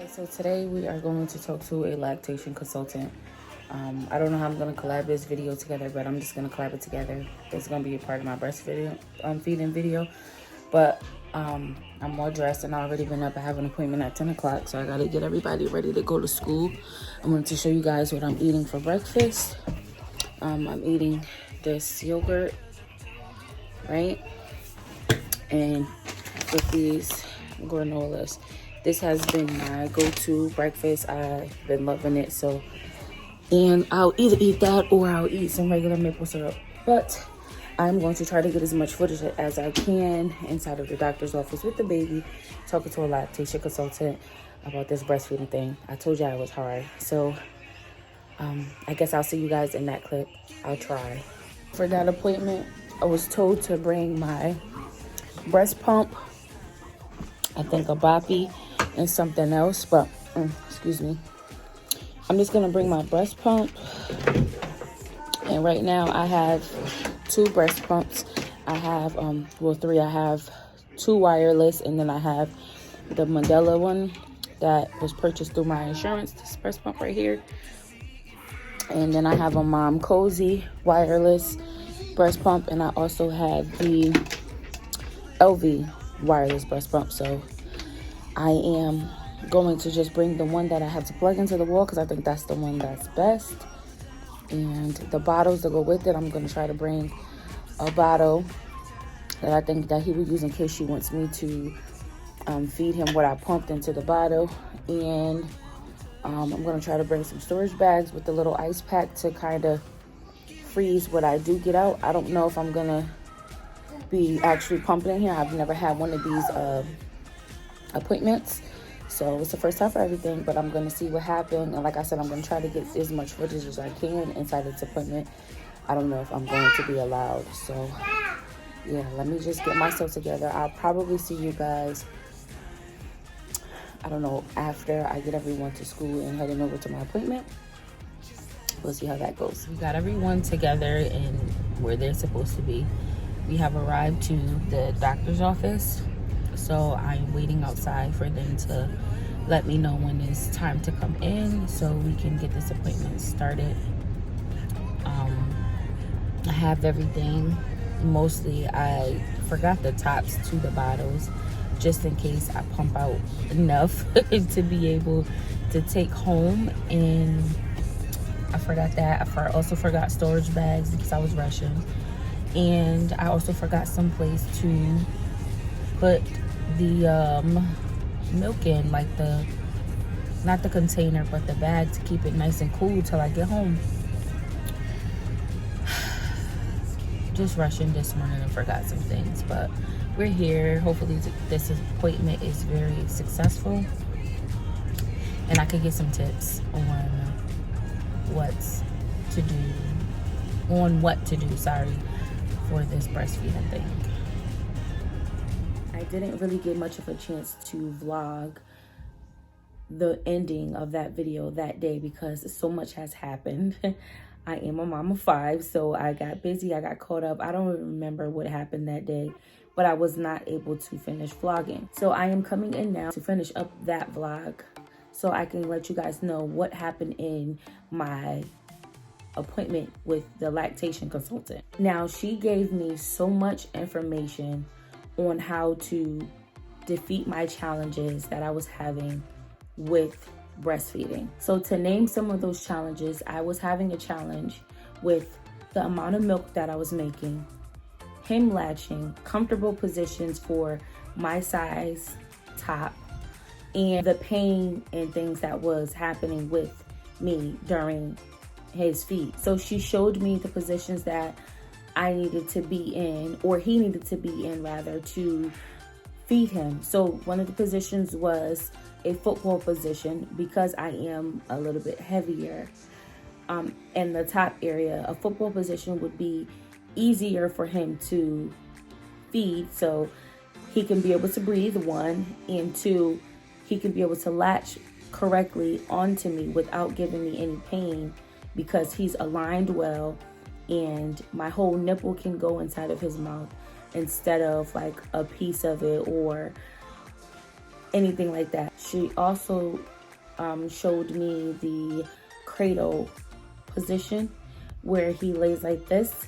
So today we are going to talk to a lactation consultant. I don't know how I'm going to collab this video together, but I'm just going to collab it together. It's going to be a part of my breastfeeding feeding video. But I'm all dressed and I've already been up. I have an appointment at 10 o'clock, so I got to get everybody ready to go to school. I'm going to show you guys what I'm eating for breakfast. I'm eating this yogurt, right? And with these granolas. This has been my go-to breakfast. I've been loving it. So, and I'll either eat that or I'll eat some regular maple syrup. But I'm going to try to get as much footage as I can inside of the doctor's office with the baby, talking to a lactation consultant about this breastfeeding thing. I told you it was hard. So I guess I'll see you guys in that clip. I'll try. For that appointment, I was told to bring my breast pump, I think a boppy, and something else, but excuse me. I'm just gonna bring my breast pump, and right now I have 2 breast pumps. I have well, 3. I have 2 wireless, and then I have the Mandela one that was purchased through my insurance. This breast pump right here, and then I have a Mom Cozy wireless breast pump, and I also have the LV wireless breast pump. So I am going to just bring the one that I have to plug into the wall because I think that's the one that's best. And the bottles that go with it, I'm going to try to bring a bottle that I think that he would use in case she wants me to feed him what I pumped into the bottle. And I'm going to try to bring some storage bags with the little ice pack to kind of freeze what I do get out. I don't know if I'm going to be actually pumping in here. I've never had one of these appointments, so it's the first time for everything, but I'm going to see what happened. And like I said, I'm going to try to get as much footage as I can inside this appointment. I don't know if I'm going to be allowed, so yeah, let me just get myself together. I'll probably see you guys, I don't know, after I get everyone to school and heading over to my appointment. We'll see how that goes. We got everyone together and where they're supposed to be. We have arrived to the doctor's office, so I'm waiting outside for them to let me know when it's time to come in so we can get this appointment started. I have everything. Mostly I forgot the tops to the bottles just in case I pump out enough to be able to take home, and I forgot that. I also forgot storage bags because I was rushing. And I also forgot some place to put the milk in, like not the container, but the bag to keep it nice and cool till I get home. Just rushing this morning and forgot some things, but we're here. Hopefully this appointment is very successful and I could get some tips on what to do, for this breastfeeding thing. I didn't really get much of a chance to vlog the ending of that video that day because so much has happened. I am a mom of 5, so I got busy, I got caught up. I don't even remember what happened that day, but I was not able to finish vlogging. So I am coming in now to finish up that vlog so I can let you guys know what happened in my appointment with the lactation consultant. Now, she gave me so much information on how to defeat my challenges that I was having with breastfeeding. So to name some of those challenges, I was having a challenge with the amount of milk that I was making, him latching, comfortable positions for my size top, and the pain and things that was happening with me during his feed. So she showed me the positions that I needed to be in, or he needed to be in rather, to feed him. So one of the positions was a football position because I am a little bit heavier in the top area. A football position would be easier for him to feed, so he can be able to breathe, 1, and 2, he can be able to latch correctly onto me without giving me any pain, because he's aligned well and my whole nipple can go inside of his mouth instead of like a piece of it or anything like that. She also showed me the cradle position where he lays like this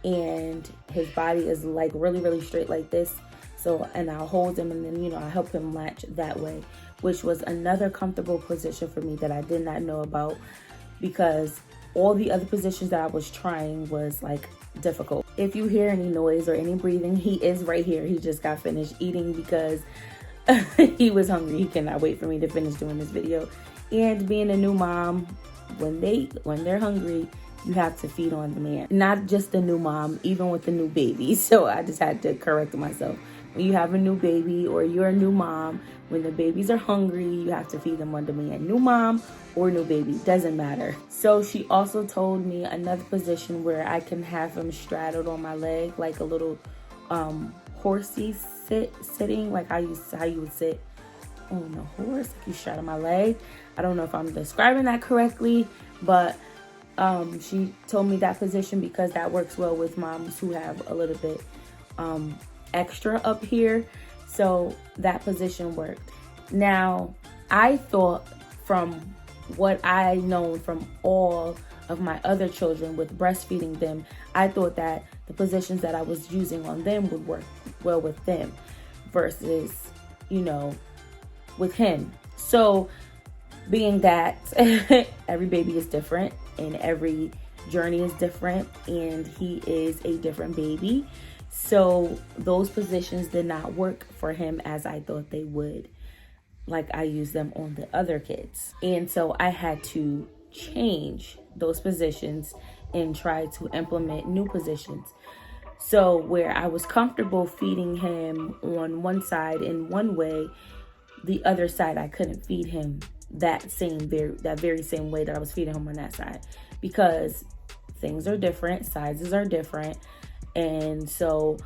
and his body is like really, really straight like this. So, and I'll hold him and then, you know, I help him latch that way, which was another comfortable position for me that I did not know about, because all the other positions that I was trying was like difficult. If you hear any noise or any breathing, he is right here. He just got finished eating because he was hungry. He cannot wait for me to finish doing this video. And being a new mom, when they're hungry, you have to feed on demand. Not just a new mom, even with the new baby. So I just had to correct myself. When you have a new baby or you're a new mom, when the babies are hungry, you have to feed them on demand. New mom or new baby, doesn't matter. So she also told me another position where I can have him straddled on my leg, like a little horsey sitting, like how you would sit on a horse, like you straddle my leg. I don't know if I'm describing that correctly, but she told me that position because that works well with moms who have a little bit extra up here. So that position worked. Now, I thought, from what I know from all of my other children with breastfeeding them, I thought that the positions that I was using on them would work well with them versus, you know, with him. So being that every baby is different and every journey is different and he is a different baby, so those positions did not work for him as I thought they would, like I used them on the other kids. And so I had to change those positions and try to implement new positions. So where I was comfortable feeding him on one side in one way, the other side I couldn't feed him that very same way that I was feeding him on that side, because things are different, sizes are different. And so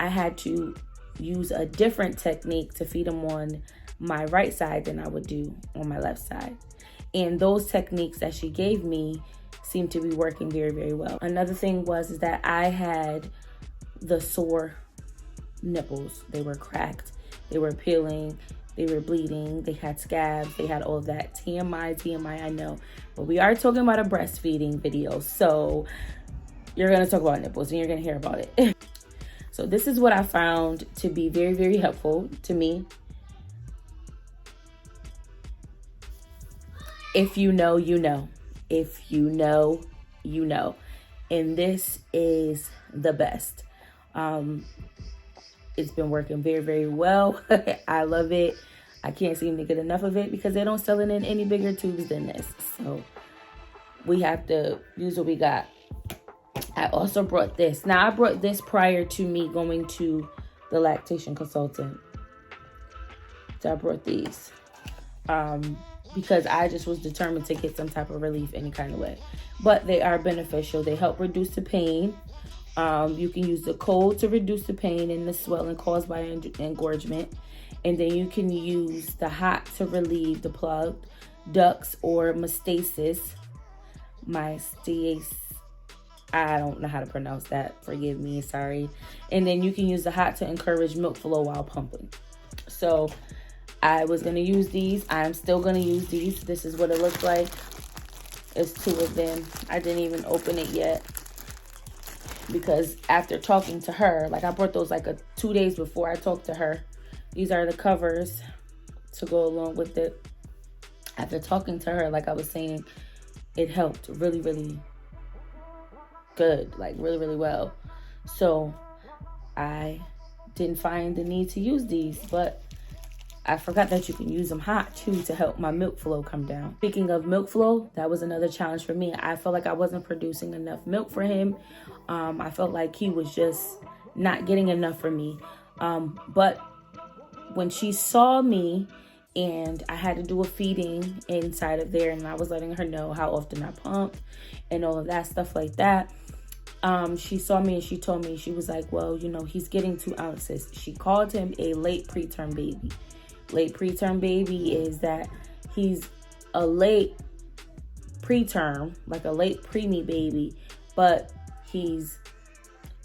I had to use a different technique to feed him on my right side than I would do on my left side. And those techniques that she gave me seemed to be working very, very well. Another thing was that I had the sore nipples. They were cracked, they were peeling, they were bleeding, they had scabs, they had all of that. TMI, I know. But we are talking about a breastfeeding video, so you're gonna talk about nipples and you're gonna hear about it. So this is what I found to be very, very helpful to me. If you know, you know. If you know, you know. And this is the best. It's been working very, very well. I love it. I can't seem to get enough of it because they don't sell it in any bigger tubes than this. So we have to use what we got. I also brought this. Now, I brought this prior to me going to the lactation consultant. So I brought these because I just was determined to get some type of relief any kind of way. But they are beneficial. They help reduce the pain. You can use the cold to reduce the pain and the swelling caused by engorgement. And then you can use the hot to relieve the plugged ducts or mastitis. I don't know how to pronounce that. Forgive me, sorry. And then you can use the hot to encourage milk flow while pumping. So I was going to use these. I'm still going to use these. This is what it looks like. It's 2 of them. I didn't even open it yet, because after talking to her, like I brought those like 2 days before I talked to her. These are the covers to go along with it. After talking to her, like I was saying, it helped really, really good, like really, really well. So I didn't find the need to use these, but I forgot that you can use them hot too to help my milk flow come down. Speaking of milk flow, that was another challenge for me. I felt like I wasn't producing enough milk for him. I felt like he was just not getting enough for me. But when she saw me and I had to do a feeding inside of there, and I was letting her know how often I pumped and all of that stuff like that, she saw me and she told me, she was like, well, you know, he's getting 2 ounces. She called him a late preterm baby. Late preterm baby is that he's a late preterm, like a late preemie baby, but he's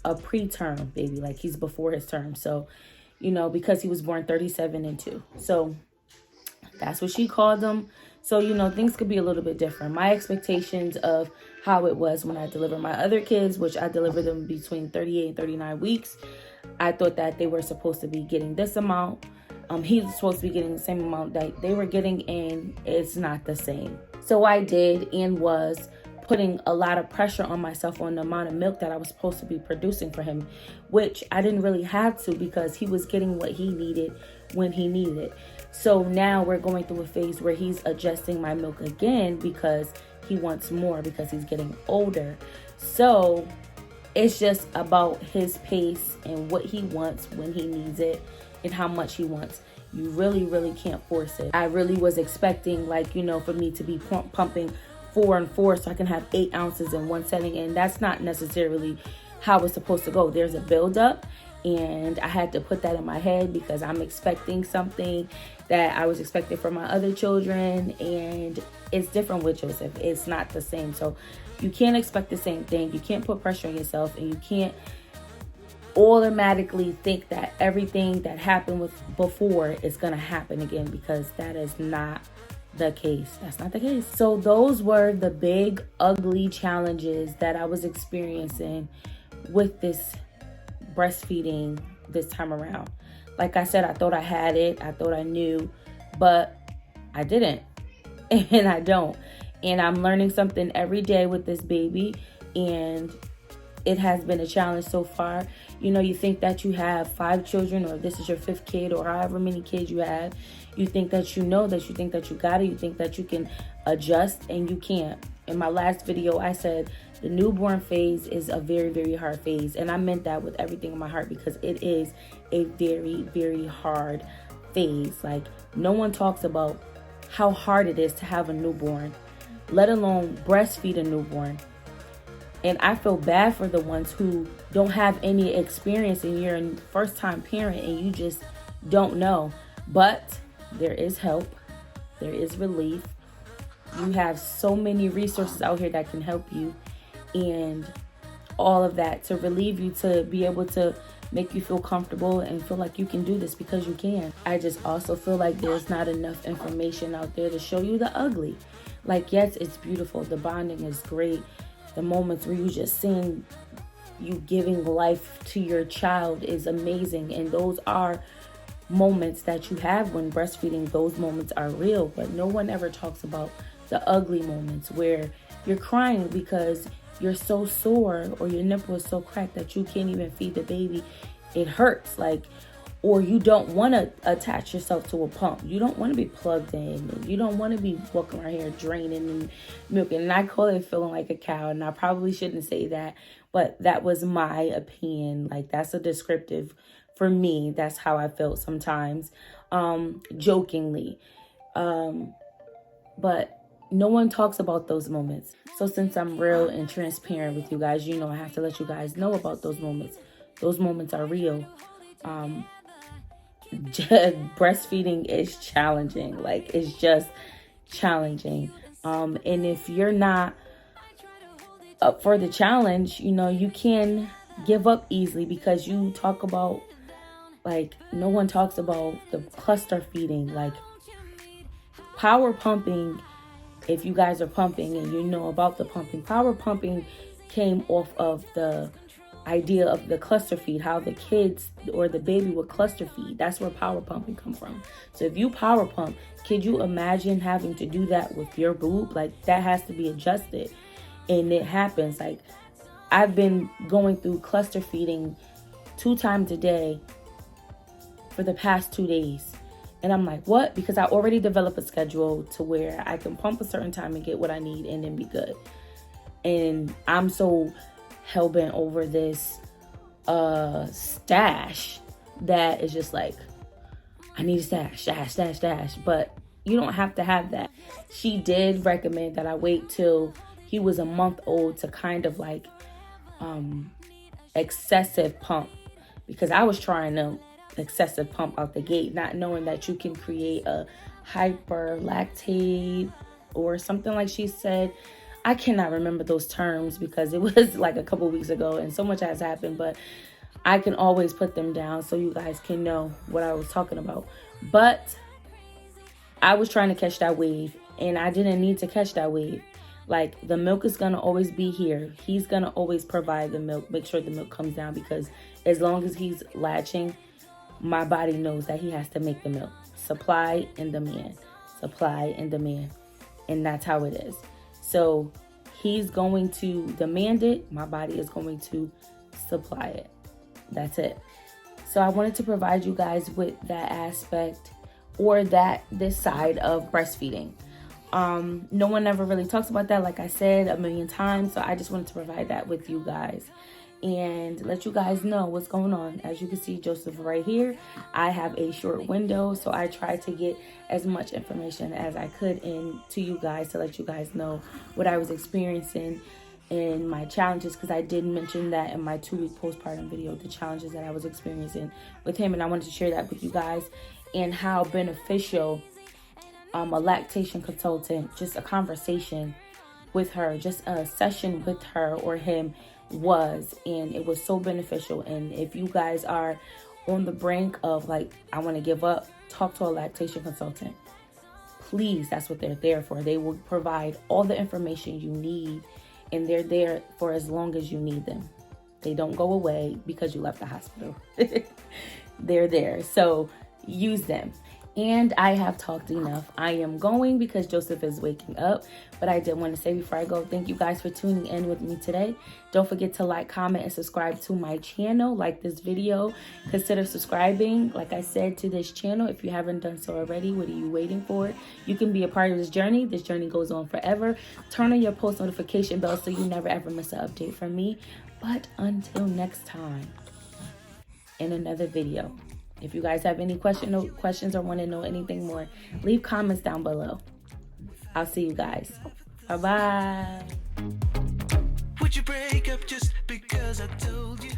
a preterm baby, like he's before his term. So, you know, because he was born 37 and 2. So that's what she called him. So, you know, things could be a little bit different. My expectations of how it was when I delivered my other kids, which I delivered them between 38 and 39 weeks, I thought that they were supposed to be getting this amount. He was supposed to be getting the same amount that they were getting, and it's not the same. So I did and was putting a lot of pressure on myself on the amount of milk that I was supposed to be producing for him, which I didn't really have to because he was getting what he needed when he needed it. So now we're going through a phase where he's adjusting my milk again because he wants more because he's getting older. So it's just about his pace and what he wants when he needs it and how much he wants. You really, really can't force it. I really was expecting, like, you know, for me to be pumping 4 and 4 so I can have 8 ounces in one setting. And that's not necessarily how it's supposed to go. There's a buildup. And I had to put that in my head because I'm expecting something that I was expecting from my other children. And it's different with Joseph. It's not the same. So you can't expect the same thing. You can't put pressure on yourself. And you can't automatically think that everything that happened with before is going to happen again, because that is not the case. That's not the case. So those were the big, ugly challenges that I was experiencing with this breastfeeding this time around. Like I said, I thought I had it. I thought I knew, but I didn't. And I don't. And I'm learning something every day with this baby. And it has been a challenge so far. You know, you think that you have 5 children, or this is your 5th kid, or however many kids you have. You think that you know that, you think that you got it. You think that you can adjust, and you can't. In my last video, I said the newborn phase is a very, very hard phase. And I meant that with everything in my heart, because it is a very, very hard phase. Like, no one talks about how hard it is to have a newborn, let alone breastfeed a newborn. And I feel bad for the ones who don't have any experience and you're a first-time parent and you just don't know. But there is help. There is relief. You have so many resources out here that can help you, and all of that to relieve you, to be able to make you feel comfortable and feel like you can do this, because you can. I just also feel like there's not enough information out there to show you the ugly. Like, yes, it's beautiful. The bonding is great. The moments where you just seeing you giving life to your child is amazing. And those are moments that you have when breastfeeding. Those moments are real. But no one ever talks about the ugly moments where you're crying because you're so sore, or your nipple is so cracked that you can't even feed the baby. It hurts. Like, or you don't want to attach yourself to a pump. You don't want to be plugged in. And you don't want to be walking around here draining and milking. And I call it feeling like a cow. And I probably shouldn't say that, but that was my opinion. Like, that's a descriptive for me. That's how I felt sometimes, jokingly. But no one talks about those moments. So since I'm real and transparent with you guys, you know, I have to let you guys know about those moments. Those moments are real. Breastfeeding is challenging. Like, it's just challenging. And if you're not up for the challenge, you know, you can give up easily, because you talk about, like, no one talks about the cluster feeding. Like, power pumping, if you guys are pumping and you know about the pumping, power pumping came off of the idea of the cluster feed, how the kids or the baby would cluster feed. That's where power pumping come from. So if you power pump, could you imagine having to do that with your boob? Like, that has to be adjusted, and it happens. Like, I've been going through cluster feeding 2 times a day for the past 2 days. And I'm like, what? Because I already developed a schedule to where I can pump a certain time and get what I need and then be good. And I'm so hell-bent over this stash that is just like, I need a stash. But you don't have to have that. She did recommend that I wait till he was a month old to kind of like excessive pump, because I was trying to excessive pump out the gate, not knowing that you can create a hyperlactate or something like she said. I cannot remember those terms because it was like a couple weeks ago and so much has happened, but I can always put them down so you guys can know what I was talking about. But I was trying to catch that wave, And I didn't need to catch that wave. Like, the milk is going to always be here. He's going to always provide the milk, make sure the milk comes down, because as long as he's latching, my body knows that he has to make the milk. Supply and demand. Supply and demand. And that's how it is. So he's going to demand it. My body is going to supply it. That's it. So I wanted to provide you guys with that aspect, or this side of breastfeeding. No one ever really talks about that, like I said a million times. So I just wanted to provide that with you guys and let you guys know what's going on. As you can see, Joseph right here, I have a short window, so I tried to get as much information as I could in to you guys to let you guys know what I was experiencing in my challenges, because I did mention that in my 2-week postpartum video, the challenges that I was experiencing with him, and I wanted to share that with you guys, and how beneficial a lactation consultant, just a conversation with her, just a session with her or him was, and it was so beneficial. And if you guys are on the brink of like, I want to give up, talk to a lactation consultant. Please, that's what they're there for. They will provide all the information you need, and they're there for as long as you need them. They don't go away because you left the hospital. They're there, so use them. And I have talked enough. I am going because Joseph is waking up. But I did want to say before I go, thank you guys for tuning in with me today. Don't forget to like, comment, and subscribe to my channel. Like this video. Consider subscribing, like I said, to this channel. If you haven't done so already, what are you waiting for? You can be a part of this journey. This journey goes on forever. Turn on your post notification bell so you never ever miss an update from me. But until next time, in another video. If you guys have any questions or want to know anything more, leave comments down below. I'll see you guys. Bye-bye. Would you break up just because I told you?